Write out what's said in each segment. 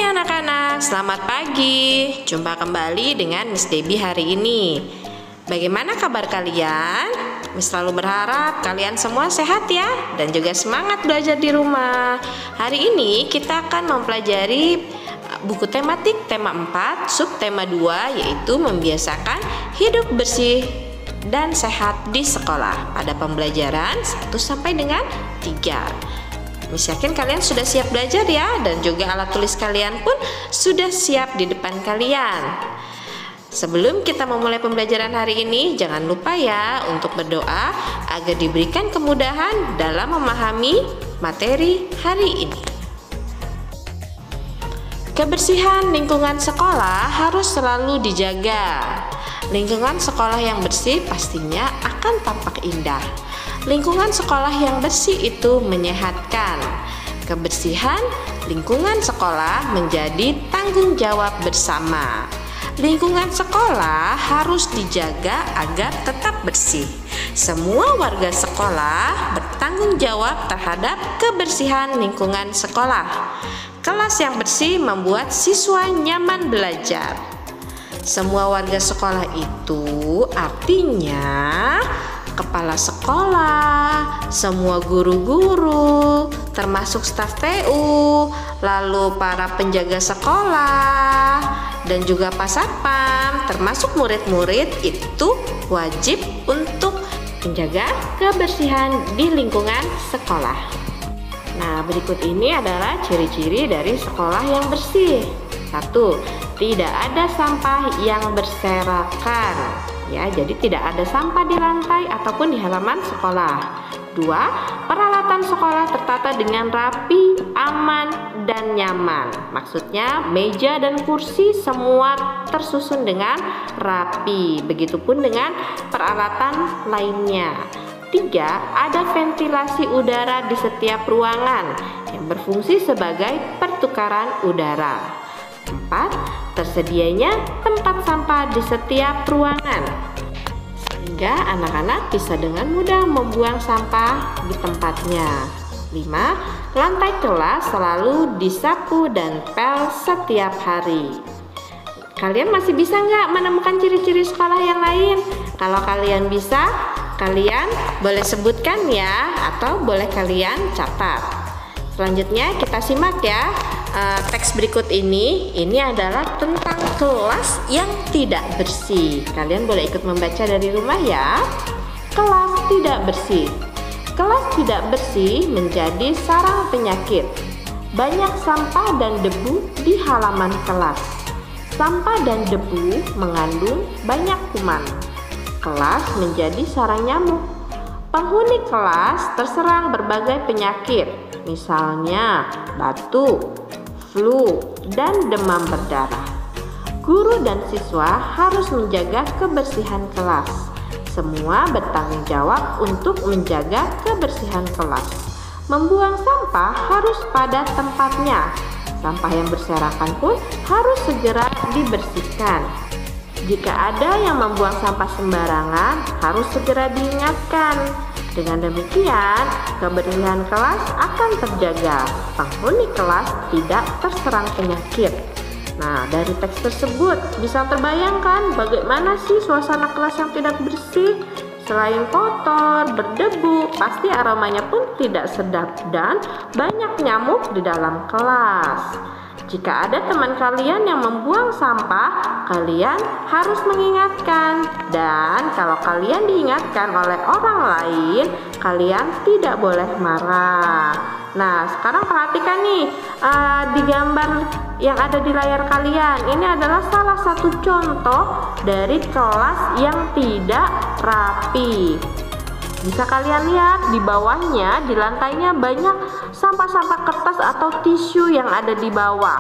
Hai anak-anak, selamat pagi. Jumpa kembali dengan Miss Debbie hari ini. Bagaimana kabar kalian? Miss selalu berharap kalian semua sehat ya, dan juga semangat belajar di rumah. Hari ini kita akan mempelajari buku tematik tema 4, subtema 2, yaitu membiasakan hidup bersih dan sehat di sekolah pada pembelajaran 1 sampai dengan 3. Miss yakin kalian sudah siap belajar ya, dan juga alat tulis kalian pun sudah siap di depan kalian. Sebelum kita memulai pembelajaran hari ini, jangan lupa ya untuk berdoa agar diberikan kemudahan dalam memahami materi hari ini. Kebersihan lingkungan sekolah harus selalu dijaga. Lingkungan sekolah yang bersih pastinya akan tampak indah. Lingkungan sekolah yang bersih itu menyehatkan. Kebersihan lingkungan sekolah menjadi tanggung jawab bersama. Lingkungan sekolah harus dijaga agar tetap bersih. Semua warga sekolah bertanggung jawab terhadap kebersihan lingkungan sekolah. Kelas yang bersih membuat siswa nyaman belajar. Semua warga sekolah itu artinya kepala sekolah, semua guru-guru, termasuk staf TU, lalu para penjaga sekolah, dan juga Pak Satpam, termasuk murid-murid itu wajib untuk menjaga kebersihan di lingkungan sekolah. Nah, berikut ini adalah ciri-ciri dari sekolah yang bersih. 1. Tidak ada sampah yang berserakan. Ya, jadi tidak ada sampah di lantai ataupun di halaman sekolah. 2. Peralatan sekolah tertata dengan rapi, aman, dan nyaman. Maksudnya meja dan kursi semua tersusun dengan rapi. Begitupun dengan peralatan lainnya. 3. Ada ventilasi udara di setiap ruangan yang berfungsi sebagai pertukaran udara. 4. Tersedianya tempat sampah di setiap ruangan sehingga anak-anak bisa dengan mudah membuang sampah di tempatnya. 5. Lantai kelas selalu disapu dan pel setiap hari. Kalian masih bisa nggak menemukan ciri-ciri sekolah yang lain? Kalau kalian bisa, kalian boleh sebutkan ya, atau boleh kalian catat. Selanjutnya kita simak ya. Teks berikut ini adalah tentang kelas yang tidak bersih. Kalian boleh ikut membaca dari rumah ya. Kelas tidak bersih. Kelas tidak bersih menjadi sarang penyakit. Banyak sampah dan debu di halaman kelas. Sampah dan debu mengandung banyak kuman. Kelas menjadi sarang nyamuk. Penghuni kelas terserang berbagai penyakit, misalnya batuk, flu, dan demam berdarah. Guru dan siswa harus menjaga kebersihan kelas. Semua bertanggung jawab untuk menjaga kebersihan kelas. Membuang sampah harus pada tempatnya. Sampah yang berserakan pun harus segera dibersihkan. Jika ada yang membuang sampah sembarangan, harus segera diingatkan. Dengan demikian, kebersihan kelas akan terjaga. Penghuni kelas tidak terserang penyakit. Nah, dari teks tersebut bisa terbayangkan bagaimana sih suasana kelas yang tidak bersih. Selain kotor, berdebu, pasti aromanya pun tidak sedap dan banyak nyamuk di dalam kelas. Jika ada teman kalian yang membuang sampah, kalian harus mengingatkan. Dan kalau kalian diingatkan oleh orang lain, kalian tidak boleh marah. Nah, sekarang perhatikan nih, di gambar yang ada di layar kalian. Ini adalah salah satu contoh dari kelas yang tidak rapi. Bisa kalian lihat di bawahnya, di lantainya banyak sampah-sampah kertas atau tisu yang ada di bawah.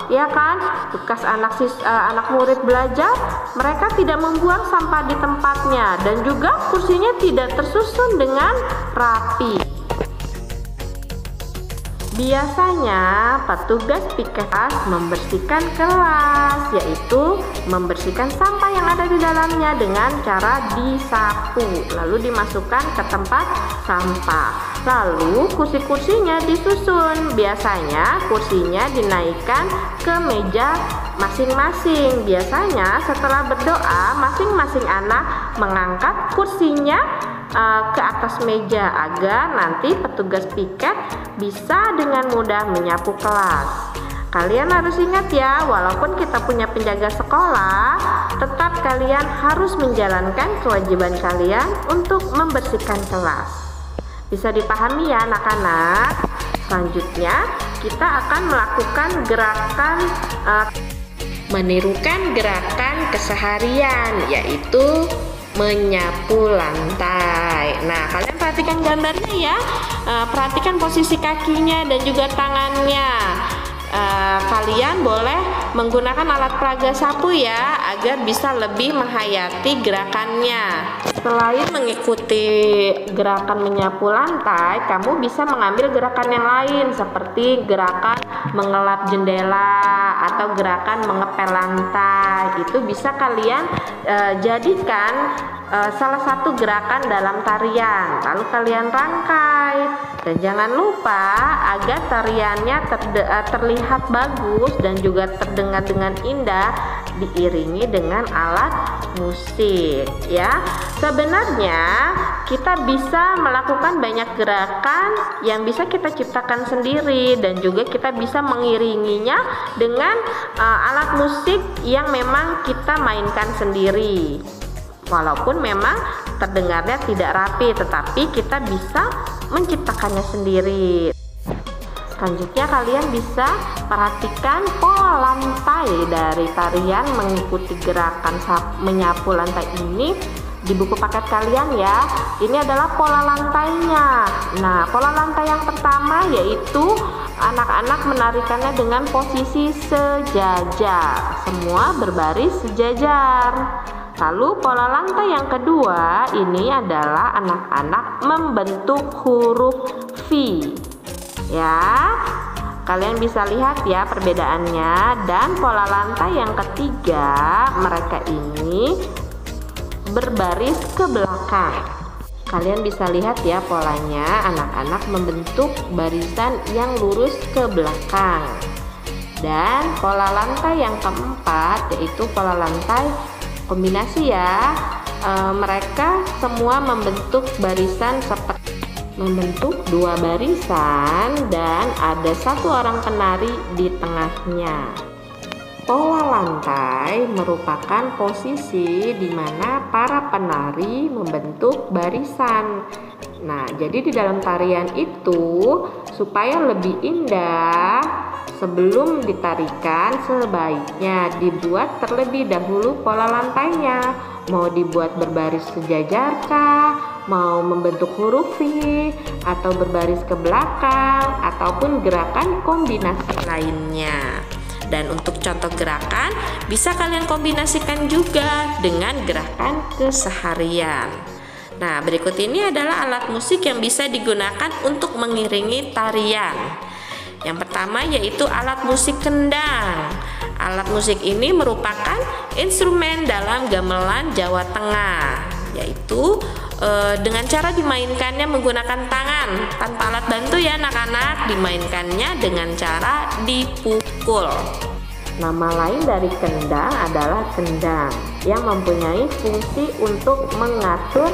Ya kan? Bekas anak murid belajar, mereka tidak membuang sampah di tempatnya dan juga kursinya tidak tersusun dengan rapi. Biasanya petugas piket membersihkan kelas, yaitu membersihkan sampah yang ada di dalamnya dengan cara disapu, lalu dimasukkan ke tempat sampah. Lalu kursi-kursinya disusun. Biasanya kursinya dinaikkan ke meja masing-masing. Biasanya setelah berdoa, masing-masing anak mengangkat kursinya ke atas meja agar nanti petugas piket bisa dengan mudah menyapu kelas. Kalian harus ingat ya, walaupun kita punya penjaga sekolah, tetap kalian harus menjalankan kewajiban kalian untuk membersihkan kelas. Bisa dipahami ya anak-anak? Selanjutnya kita akan melakukan gerakan menirukan gerakan keseharian, yaitu menyapu lantai. Nah, kalian perhatikan gambarnya ya. Perhatikan posisi kakinya dan juga tangannya. Kalian boleh menggunakan alat peraga sapu ya, agar bisa lebih menghayati gerakannya. Selain mengikuti gerakan menyapu lantai, kamu bisa mengambil gerakan yang lain seperti gerakan mengelap jendela atau gerakan mengepel lantai. Itu bisa kalian jadikan salah satu gerakan dalam tarian, lalu kalian rangkai. Dan jangan lupa agar tariannya terlihat bagus dan juga terdengar dengan indah, diiringi dengan alat musik ya. Sebenarnya kita bisa melakukan banyak gerakan yang bisa kita ciptakan sendiri, dan juga kita bisa mengiringinya dengan alat musik yang memang kita mainkan sendiri. Walaupun memang terdengarnya tidak rapi, tetapi kita bisa menciptakannya sendiri. Selanjutnya kalian bisa perhatikan pola lantai dari tarian mengikuti gerakan menyapu lantai ini di buku paket kalian ya. Ini adalah pola lantainya. Nah, pola lantai yang pertama yaitu anak-anak menarikannya dengan posisi sejajar. Semua berbaris sejajar. Lalu pola lantai yang kedua ini adalah anak-anak membentuk huruf V. Ya, kalian bisa lihat ya perbedaannya. Dan pola lantai yang ketiga, mereka ini berbaris ke belakang. Kalian bisa lihat ya polanya, anak-anak membentuk barisan yang lurus ke belakang. Dan pola lantai yang keempat yaitu pola lantai kombinasi ya. Mereka semua membentuk barisan seperti membentuk dua barisan dan ada satu orang penari di tengahnya. Pola lantai merupakan posisi di mana para penari membentuk barisan. Nah, jadi di dalam tarian itu supaya lebih indah, sebelum ditarikan sebaiknya dibuat terlebih dahulu pola lantainya. Mau dibuat berbaris sejajar kah? Mau membentuk huruf V? Atau berbaris ke belakang? Ataupun gerakan kombinasi lainnya. Dan untuk contoh gerakan bisa kalian kombinasikan juga dengan gerakan keseharian. Nah, berikut ini adalah alat musik yang bisa digunakan untuk mengiringi tarian. Yang pertama yaitu alat musik kendang. Alat musik ini merupakan instrumen dalam gamelan Jawa Tengah, yaitu dengan cara dimainkannya menggunakan tangan tanpa alat bantu ya anak-anak. Dimainkannya dengan cara dipukul. Nama lain dari kendang adalah kendang yang mempunyai fungsi untuk mengatur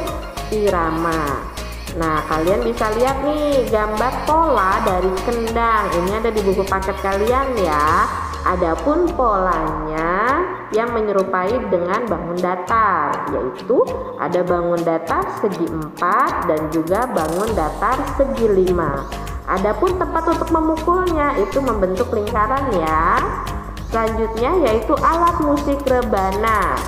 irama. Nah, kalian bisa lihat nih gambar pola dari kendang. Ini ada di buku paket kalian ya. Adapun polanya yang menyerupai dengan bangun datar, yaitu ada bangun datar segi 4 dan juga bangun datar segi 5. Adapun tempat untuk memukulnya itu membentuk lingkaran ya. Selanjutnya yaitu alat musik rebana.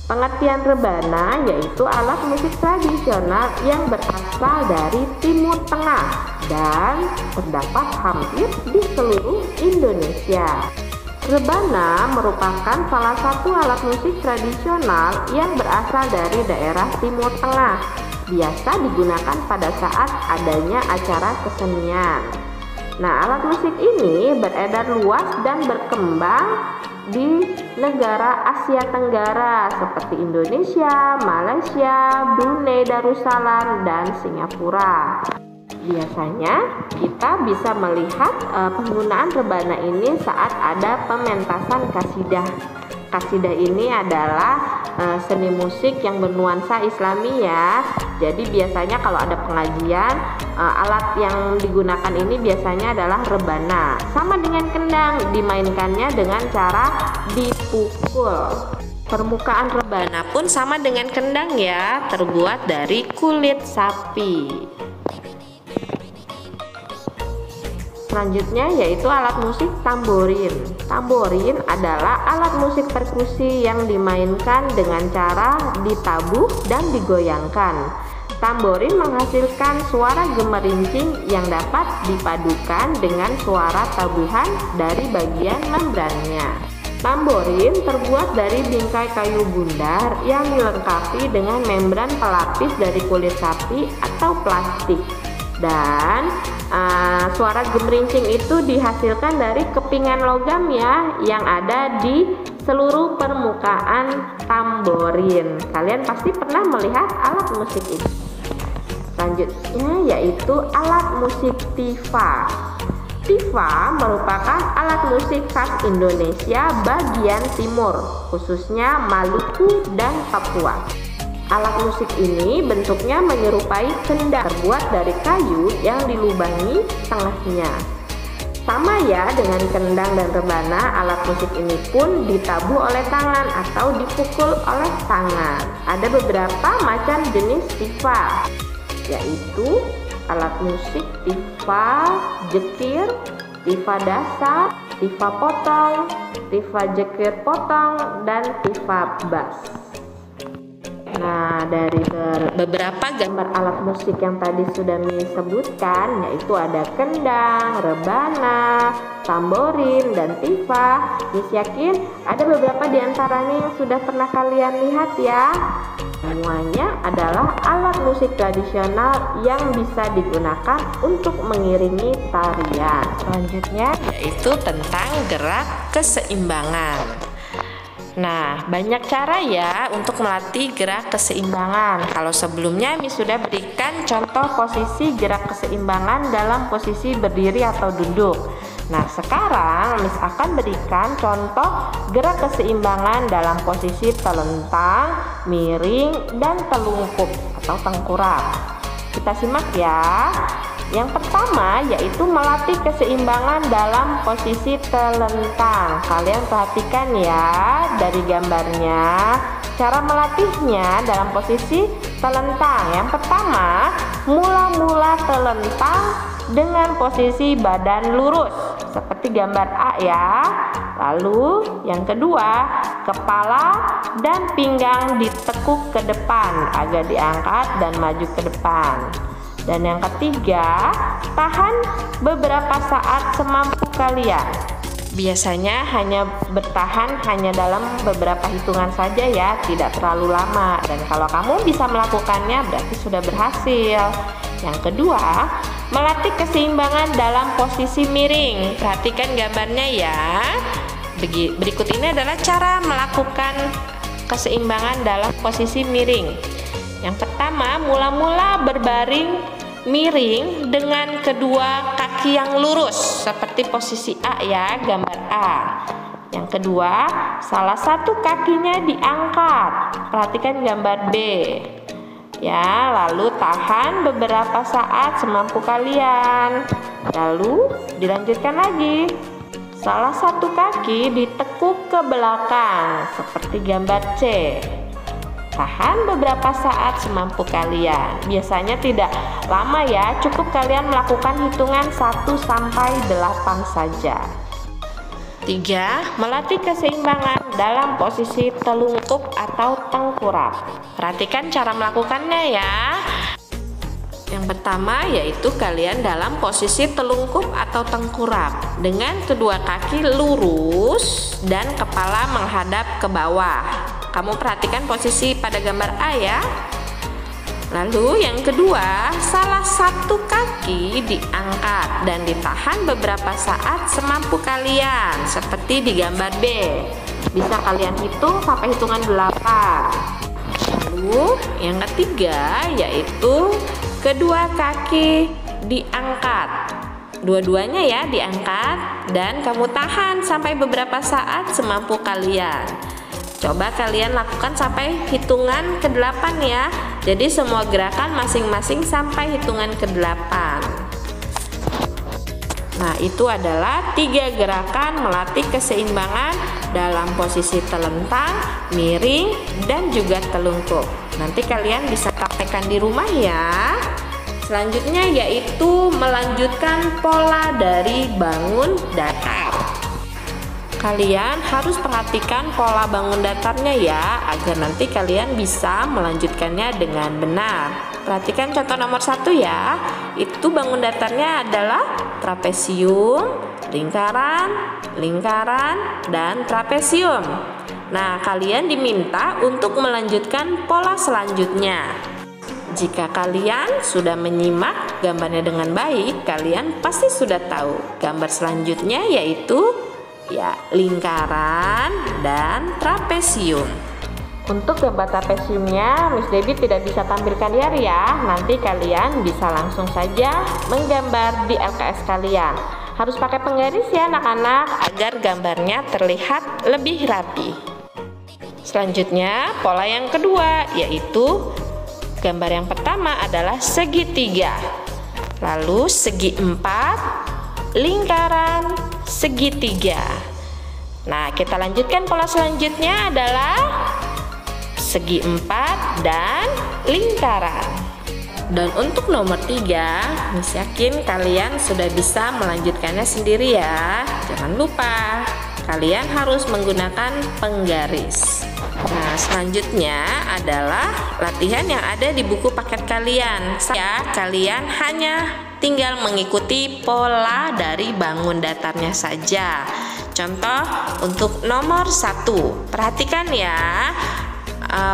Pengertian rebana yaitu alat musik tradisional yang berasal dari Timur Tengah dan terdapat hampir di seluruh Indonesia. Rebana merupakan salah satu alat musik tradisional yang berasal dari daerah Timur Tengah. Biasa digunakan pada saat adanya acara kesenian. Nah, alat musik ini beredar luas dan berkembang di negara Asia Tenggara seperti Indonesia, Malaysia, Brunei Darussalam, dan Singapura. Biasanya kita bisa melihat penggunaan rebana ini saat ada pementasan kasidah. Kasidah ini adalah seni musik yang bernuansa Islami ya. Jadi biasanya kalau ada pengajian, alat yang digunakan ini biasanya adalah rebana. Sama dengan kendang, dimainkannya dengan cara dipukul. Permukaan rebana pun sama dengan kendang ya, terbuat dari kulit sapi. Selanjutnya yaitu alat musik tamborin. Tamborin adalah alat musik perkusi yang dimainkan dengan cara ditabuh dan digoyangkan. Tamborin menghasilkan suara gemerincing yang dapat dipadukan dengan suara tabuhan dari bagian membrannya. Tamborin terbuat dari bingkai kayu bundar yang dilengkapi dengan membran pelapis dari kulit sapi atau plastik. Dan suara gemerincing itu dihasilkan dari kepingan logam ya, yang ada di seluruh permukaan tamborin. Kalian pasti pernah melihat alat musik ini. Selanjutnya yaitu alat musik tifa. Tifa merupakan alat musik khas Indonesia bagian timur, khususnya Maluku dan Papua. Alat musik ini bentuknya menyerupai kendang, terbuat dari kayu yang dilubangi tengahnya. Sama ya dengan kendang dan rebana, alat musik ini pun ditabuh oleh tangan atau dipukul oleh tangan. Ada beberapa macam jenis tifa, yaitu alat musik tifa jekir, tifa dasar, tifa potong, tifa jekir potong, dan tifa bass. Nah, dari beberapa gambar alat musik yang tadi sudah Mi sebutkan, yaitu ada kendang, rebana, tamborin, dan tifa. Mis yakin ada beberapa di antaranya yang sudah pernah kalian lihat ya. Semuanya adalah alat musik tradisional yang bisa digunakan untuk mengiringi tarian. Selanjutnya yaitu tentang gerak keseimbangan. Nah, banyak cara ya untuk melatih gerak keseimbangan. Kalau sebelumnya Mi sudah berikan contoh posisi gerak keseimbangan dalam posisi berdiri atau duduk. Nah, sekarang Miss akan berikan contoh gerak keseimbangan dalam posisi telentang, miring, dan telungkup atau tengkurap. Kita simak ya. Yang pertama yaitu melatih keseimbangan dalam posisi telentang. Kalian perhatikan ya dari gambarnya, cara melatihnya dalam posisi telentang. Yang pertama, mula-mula telentang dengan posisi badan lurus seperti gambar A ya. Lalu yang kedua, kepala dan pinggang ditekuk ke depan, agak diangkat dan maju ke depan. Dan yang ketiga, tahan beberapa saat semampu kalian. Biasanya hanya bertahan hanya dalam beberapa hitungan saja ya, tidak terlalu lama. Dan kalau kamu bisa melakukannya berarti sudah berhasil. Yang kedua, melatih keseimbangan dalam posisi miring. Perhatikan gambarnya ya. Berikut ini adalah cara melakukan keseimbangan dalam posisi miring. Yang pertama, mula-mula berbaring miring dengan kedua kaki yang lurus seperti posisi A ya, gambar A. Yang kedua, salah satu kakinya diangkat. Perhatikan gambar B. Ya, lalu tahan beberapa saat semampu kalian. Lalu dilanjutkan lagi. Salah satu kaki ditekuk ke belakang seperti gambar C. Tahan beberapa saat semampu kalian. Biasanya tidak lama ya, cukup kalian melakukan hitungan 1 sampai 8 saja. 3. Melatih keseimbangan dalam posisi telungkup atau tengkurap. Perhatikan cara melakukannya ya. Yang pertama yaitu kalian dalam posisi telungkup atau tengkurap dengan kedua kaki lurus dan kepala menghadap ke bawah. Kamu perhatikan posisi pada gambar A ya. Lalu yang kedua, salah satu kaki diangkat dan ditahan beberapa saat semampu kalian, seperti di gambar B. Bisa kalian hitung sampai hitungan 8. Lalu yang ketiga yaitu kedua kaki diangkat. Dua-duanya ya diangkat dan kamu tahan sampai beberapa saat semampu kalian. Coba kalian lakukan sampai hitungan ke-8 ya. Jadi semua gerakan masing-masing sampai hitungan ke-8. Nah, itu adalah 3 gerakan melatih keseimbangan dalam posisi telentang, miring, dan juga telungkup. Nanti kalian bisa praktekkan di rumah ya. Selanjutnya yaitu melanjutkan pola dari bangun datar. Kalian harus perhatikan pola bangun datarnya ya, agar nanti kalian bisa melanjutkannya dengan benar. Perhatikan contoh nomor 1 ya. Itu bangun datarnya adalah trapesium, lingkaran, lingkaran, dan trapesium. Nah, kalian diminta untuk melanjutkan pola selanjutnya. Jika kalian sudah menyimak gambarnya dengan baik, kalian pasti sudah tahu gambar selanjutnya yaitu ya lingkaran dan trapesium. Untuk gambar trapesiumnya Miss Debbie tidak bisa tampilkan ya. Nanti kalian bisa langsung saja menggambar di LKS kalian. Harus pakai penggaris ya anak-anak, agar gambarnya terlihat lebih rapi. Selanjutnya pola yang kedua yaitu gambar yang pertama adalah segitiga, lalu segi 4, lingkaran, segitiga. Nah, kita lanjutkan pola selanjutnya adalah segi 4 dan lingkaran. Dan untuk nomor 3, Miss yakin kalian sudah bisa melanjutkannya sendiri ya. Jangan lupa kalian harus menggunakan penggaris. Nah, selanjutnya adalah latihan yang ada di buku paket kalian. Kalian hanya tinggal mengikuti pola dari bangun datarnya saja. Contoh untuk nomor 1, perhatikan ya,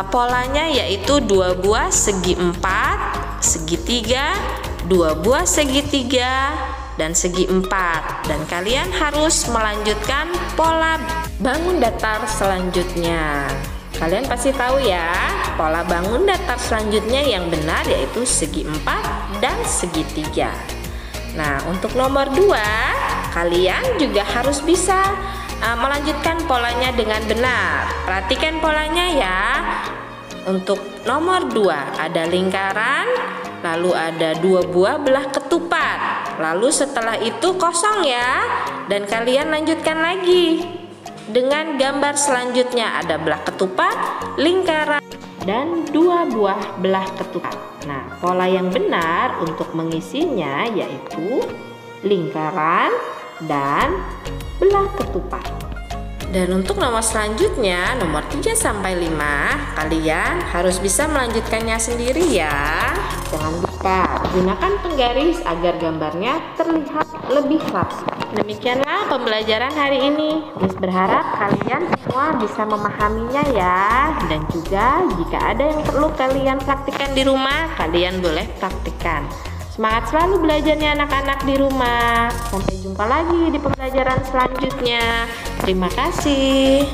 polanya yaitu 2 buah segi 4, segitiga, 2 buah segitiga, dan segi 4. Dan kalian harus melanjutkan pola bangun datar selanjutnya. Kalian pasti tahu ya, pola bangun datar selanjutnya yang benar yaitu segi 4 dan segitiga. Nah, untuk nomor 2, kalian juga harus bisa melanjutkan polanya dengan benar. Perhatikan polanya ya. Untuk nomor 2 ada lingkaran, lalu ada 2 buah belah ketupat. Lalu setelah itu kosong ya. Dan kalian lanjutkan lagi dengan gambar selanjutnya, ada belah ketupat, lingkaran, dan 2 buah belah ketupat. Nah, pola yang benar untuk mengisinya yaitu lingkaran dan belah ketupat. Dan untuk nomor selanjutnya, nomor 3 sampai 5, kalian harus bisa melanjutkannya sendiri ya. Jangan lupa gunakan penggaris agar gambarnya terlihat lebih rapi. Demikianlah pembelajaran hari ini. Miss berharap kalian semua bisa memahaminya ya. Dan juga jika ada yang perlu kalian praktikkan di rumah, kalian boleh praktikkan. Semangat selalu belajarnya anak-anak di rumah. Sampai jumpa lagi di pembelajaran selanjutnya. Terima kasih.